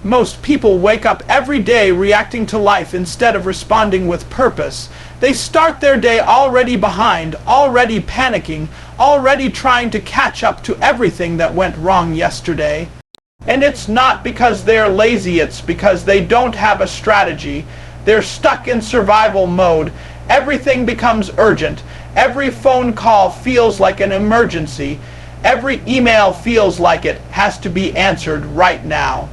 Most people wake up every day reacting to life instead of responding with purpose. They start their day already behind, already panicking, already trying to catch up to everything that went wrong yesterday. And it's not because they're lazy, it's because they don't have a strategy. They're stuck in survival mode. Everything becomes urgent. Every phone call feels like an emergency. Every email feels like it has to be answered right now.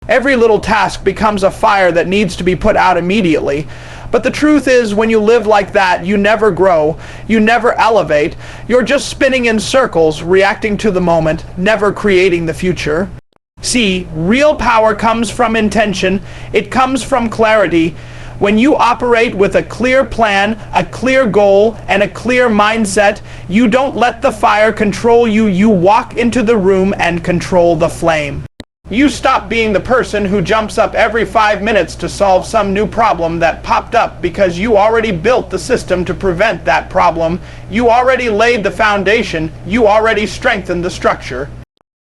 Every little task becomes a fire that needs to be put out immediately. But the truth is, when you live like that, you never grow, you never elevate, you're just spinning in circles, reacting to the moment, never creating the future. See, real power comes from intention, it comes from clarity. When you operate with a clear plan, a clear goal, and a clear mindset, you don't let the fire control you, you walk into the room and control the flame. You stop being the person who jumps up every 5 minutes to solve some new problem that popped up because you already built the system to prevent that problem. You already laid the foundation. You already strengthened the structure.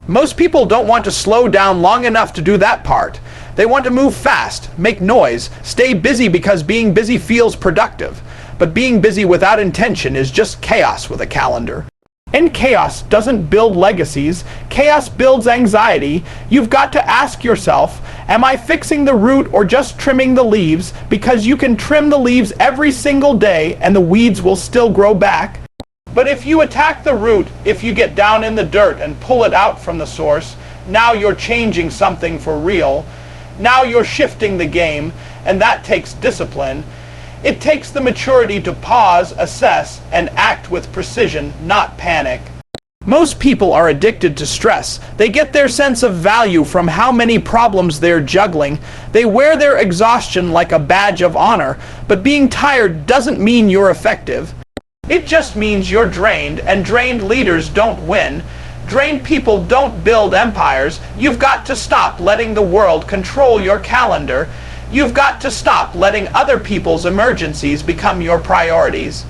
Most people don't want to slow down long enough to do that part. They want to move fast, make noise, stay busy because being busy feels productive. But being busy without intention is just chaos with a calendar. And chaos doesn't build legacies. Chaos builds anxiety. You've got to ask yourself, am I fixing the root or just trimming the leaves? Because you can trim the leaves every single day and the weeds will still grow back. But if you attack the root, if you get down in the dirt and pull it out from the source, now you're changing something for real. Now you're shifting the game, and that takes discipline. It takes the maturity to pause, assess, and act with precision, not panic. Most people are addicted to stress. They get their sense of value from how many problems they're juggling. They wear their exhaustion like a badge of honor, but being tired doesn't mean you're effective. It just means you're drained, and drained leaders don't win. Drained people don't build empires. You've got to stop letting the world control your calendar. You've got to stop letting other people's emergencies become your priorities.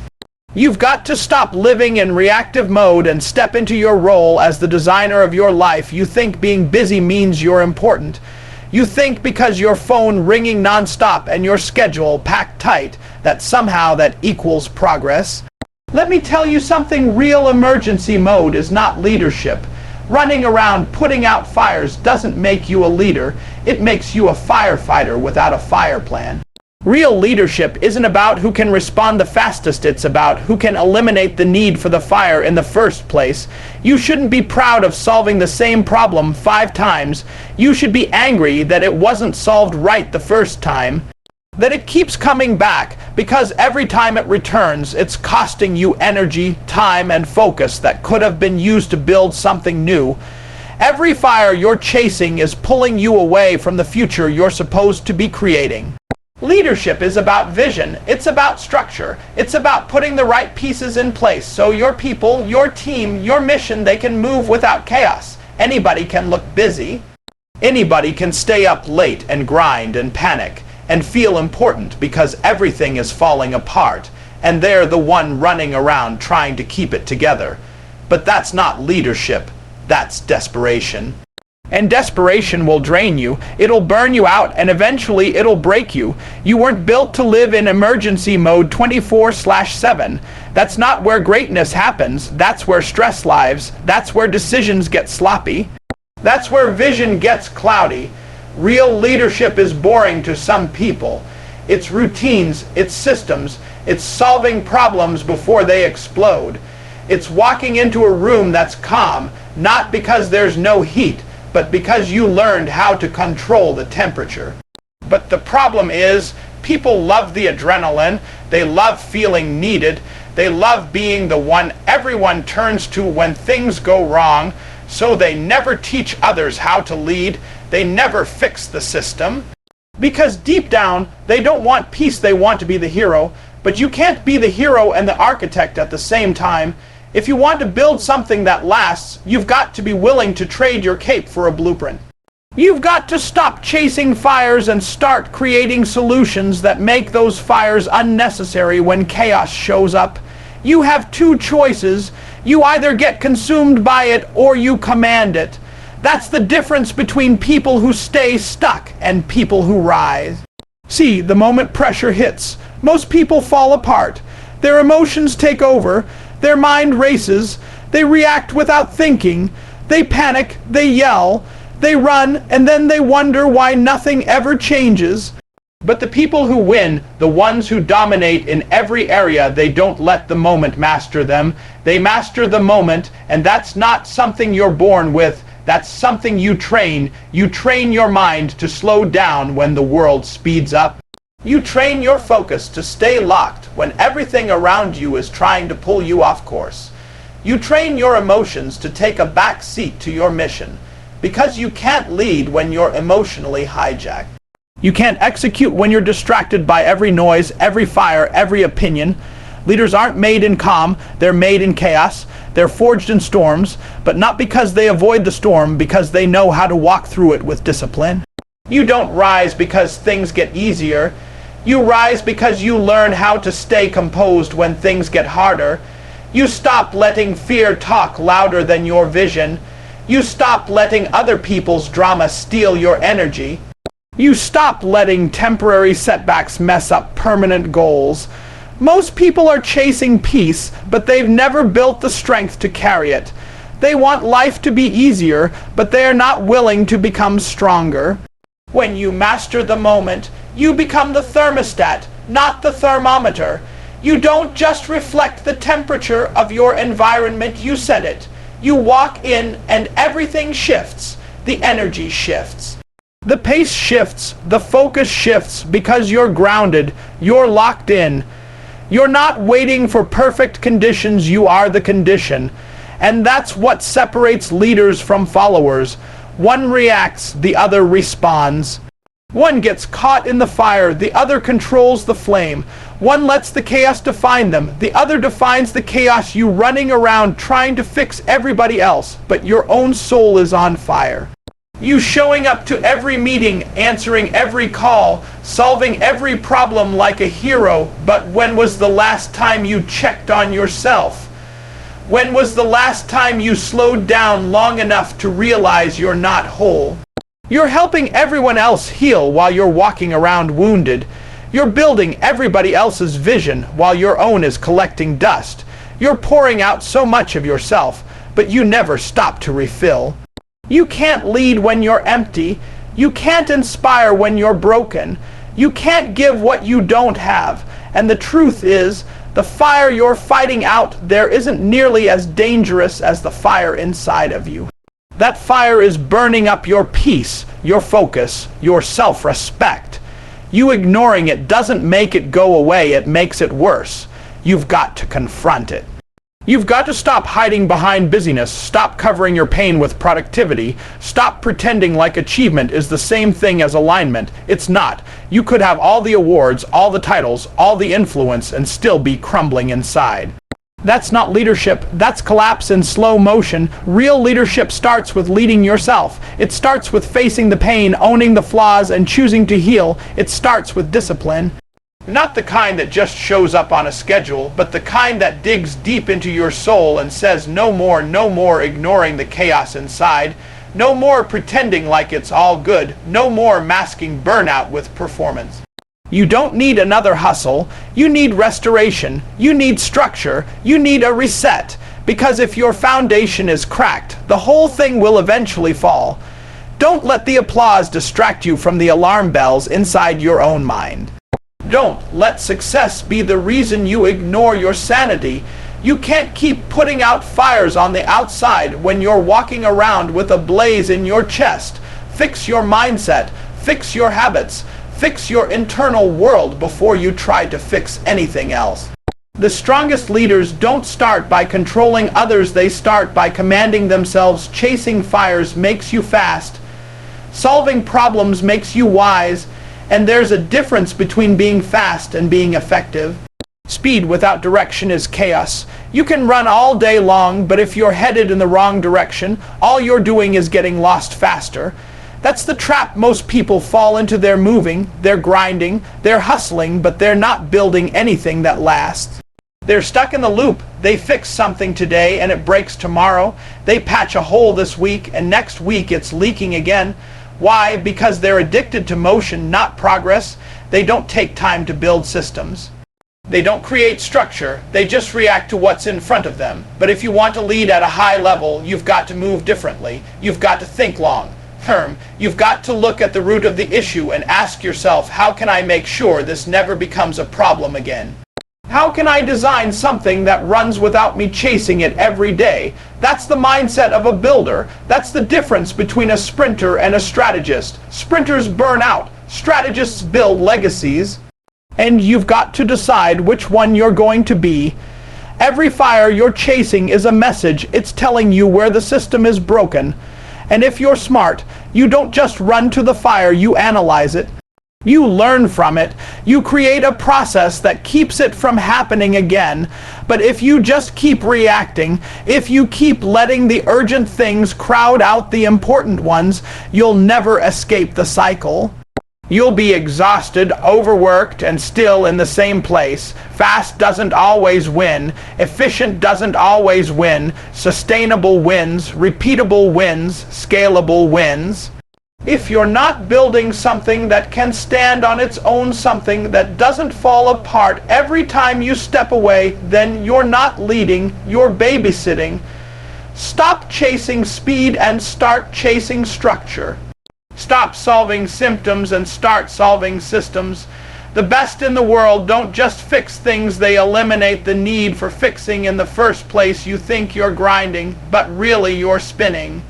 You've got to stop living in reactive mode and step into your role as the designer of your life. You think being busy means you're important. You think because your phone ringing nonstop and your schedule packed tight that somehow that equals progress. Let me tell you something, real emergency mode is not leadership. Running around putting out fires doesn't make you a leader. It makes you a firefighter without a fire plan. Real leadership isn't about who can respond the fastest, it's about who can eliminate the need for the fire in the first place. You shouldn't be proud of solving the same problem 5 times. You should be angry that it wasn't solved right the first time. That it keeps coming back, because every time it returns, it's costing you energy, time, and focus that could have been used to build something new. Every fire you're chasing is pulling you away from the future you're supposed to be creating. Leadership is about vision. It's about structure. It's about putting the right pieces in place so your people, your team, your mission, they can move without chaos. Anybody can look busy. Anybody can stay up late and grind and panic and feel important because everything is falling apart and they're the one running around trying to keep it together. But that's not leadership. That's desperation. And desperation will drain you. It'll burn you out and eventually it'll break you. You weren't built to live in emergency mode 24/7. That's not where greatness happens. That's where stress lives. That's where decisions get sloppy. That's where vision gets cloudy. Real leadership is boring to some people. It's routines, it's systems, it's solving problems before they explode. It's walking into a room that's calm, not because there's no heat, but because you learned how to control the temperature. But the problem is, people love the adrenaline, they love feeling needed, they love being the one everyone turns to when things go wrong, so they never teach others how to lead, they never fix the system. Because deep down, they don't want peace, they want to be the hero, but you can't be the hero and the architect at the same time. If you want to build something that lasts, you've got to be willing to trade your cape for a blueprint. You've got to stop chasing fires and start creating solutions that make those fires unnecessary when chaos shows up. You have 2 choices. You either get consumed by it or you command it. That's the difference between people who stay stuck and people who rise. See, the moment pressure hits, most people fall apart. Their emotions take over, their mind races, they react without thinking, they panic, they yell, they run, and then they wonder why nothing ever changes. But the people who win, the ones who dominate in every area, they don't let the moment master them. They master the moment, and that's not something you're born with. That's something you train. You train your mind to slow down when the world speeds up. You train your focus to stay locked when everything around you is trying to pull you off course. You train your emotions to take a back seat to your mission, because you can't lead when you're emotionally hijacked. You can't execute when you're distracted by every noise, every fire, every opinion. Leaders aren't made in calm, they're made in chaos. They're forged in storms, but not because they avoid the storm, because they know how to walk through it with discipline. You don't rise because things get easier. You rise because you learn how to stay composed when things get harder. You stop letting fear talk louder than your vision. You stop letting other people's drama steal your energy. You stop letting temporary setbacks mess up permanent goals. Most people are chasing peace, but they've never built the strength to carry it. They want life to be easier, but they are not willing to become stronger. When you master the moment, you become the thermostat, not the thermometer. You don't just reflect the temperature of your environment, you set it. You walk in and everything shifts. The energy shifts. The pace shifts, the focus shifts because you're grounded, you're locked in. You're not waiting for perfect conditions, you are the condition. And that's what separates leaders from followers. One reacts, the other responds. One gets caught in the fire, the other controls the flame. One lets the chaos define them, the other defines the chaos, you running around trying to fix everybody else, but your own soul is on fire. You showing up to every meeting, answering every call, solving every problem like a hero, but when was the last time you checked on yourself? When was the last time you slowed down long enough to realize you're not whole? You're helping everyone else heal while you're walking around wounded. You're building everybody else's vision while your own is collecting dust. You're pouring out so much of yourself, but you never stop to refill. You can't lead when you're empty. You can't inspire when you're broken. You can't give what you don't have. And the truth is, the fire you're fighting out there isn't nearly as dangerous as the fire inside of you. That fire is burning up your peace, your focus, your self-respect. You ignoring it doesn't make it go away, it makes it worse. You've got to confront it. You've got to stop hiding behind busyness, stop covering your pain with productivity, stop pretending like achievement is the same thing as alignment. It's not. You could have all the awards, all the titles, all the influence, and still be crumbling inside. That's not leadership, that's collapse in slow motion. Real leadership starts with leading yourself. It starts with facing the pain, owning the flaws, and choosing to heal. It starts with discipline. Not the kind that just shows up on a schedule, but the kind that digs deep into your soul and says no more ignoring the chaos inside, no more pretending like it's all good, no more masking burnout with performance. You don't need another hustle, you need restoration, you need structure, you need a reset, because if your foundation is cracked, the whole thing will eventually fall. Don't let the applause distract you from the alarm bells inside your own mind. Don't let success be the reason you ignore your sanity. You can't keep putting out fires on the outside when you're walking around with a blaze in your chest. Fix your mindset, fix your habits, fix your internal world before you try to fix anything else. The strongest leaders don't start by controlling others, they start by commanding themselves. Chasing fires makes you fast. Solving problems makes you wise. And there's a difference between being fast and being effective. Speed without direction is chaos. You can run all day long, but if you're headed in the wrong direction, all you're doing is getting lost faster. That's the trap most people fall into. They're moving, they're grinding, they're hustling, but they're not building anything that lasts. They're stuck in the loop. They fix something today and it breaks tomorrow. They patch a hole this week and next week it's leaking again. Why? Because they're addicted to motion, not progress. They don't take time to build systems. They don't create structure. They just react to what's in front of them. But if you want to lead at a high level, you've got to move differently. You've got to think long term. You've got to look at the root of the issue and ask yourself, how can I make sure this never becomes a problem again? How can I design something that runs without me chasing it every day? That's the mindset of a builder. That's the difference between a sprinter and a strategist. Sprinters burn out. Strategists build legacies. And you've got to decide which one you're going to be. Every fire you're chasing is a message. It's telling you where the system is broken. And if you're smart, you don't just run to the fire, you analyze it. You learn from it. You create a process that keeps it from happening again. But if you just keep reacting, if you keep letting the urgent things crowd out the important ones, you'll never escape the cycle. You'll be exhausted, overworked, and still in the same place. Fast doesn't always win. Efficient doesn't always win. Sustainable wins. Repeatable wins. Scalable wins. If you're not building something that can stand on its own, something that doesn't fall apart every time you step away, then you're not leading, you're babysitting. Stop chasing speed and start chasing structure. Stop solving symptoms and start solving systems. The best in the world don't just fix things, they eliminate the need for fixing in the first place. You think you're grinding, but really you're spinning.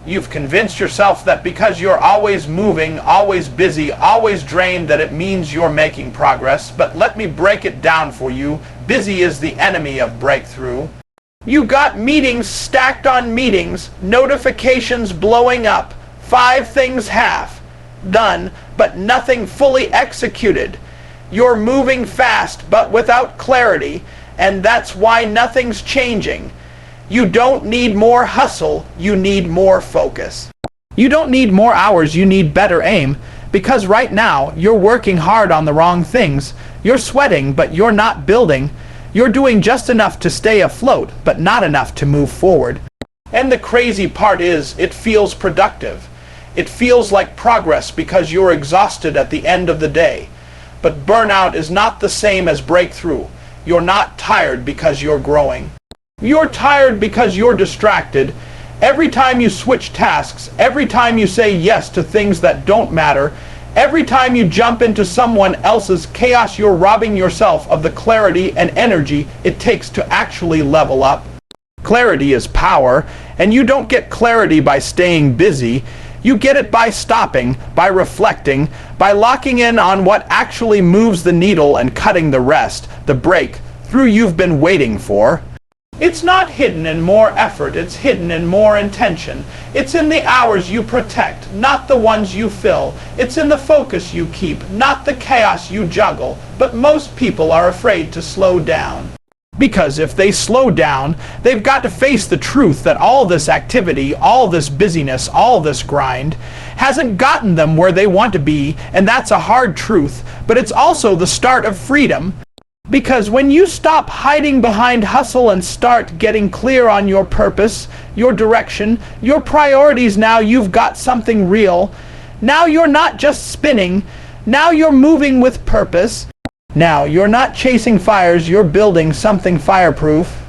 You've convinced yourself that because you're always moving, always busy, always drained, that it means you're making progress. But let me break it down for you. Busy is the enemy of breakthrough. You got meetings stacked on meetings, notifications blowing up, 5 things half done, but nothing fully executed. You're moving fast, but without clarity, and that's why nothing's changing. You don't need more hustle, you need more focus. You don't need more hours, you need better aim. Because right now, you're working hard on the wrong things. You're sweating, but you're not building. You're doing just enough to stay afloat, but not enough to move forward. And the crazy part is, it feels productive. It feels like progress because you're exhausted at the end of the day. But burnout is not the same as breakthrough. You're not tired because you're growing. You're tired because you're distracted. Every time you switch tasks, every time you say yes to things that don't matter, every time you jump into someone else's chaos, you're robbing yourself of the clarity and energy it takes to actually level up. Clarity is power, and you don't get clarity by staying busy. You get it by stopping, by reflecting, by locking in on what actually moves the needle and cutting the rest, the breakthrough you've been waiting for. It's not hidden in more effort, it's hidden in more intention. It's in the hours you protect, not the ones you fill. It's in the focus you keep, not the chaos you juggle. But most people are afraid to slow down. Because if they slow down, they've got to face the truth that all this activity, all this busyness, all this grind hasn't gotten them where they want to be, and that's a hard truth, but it's also the start of freedom. Because when you stop hiding behind hustle and start getting clear on your purpose, your direction, your priorities, now you've got something real. Now you're not just spinning, now you're moving with purpose. Now you're not chasing fires, you're building something fireproof.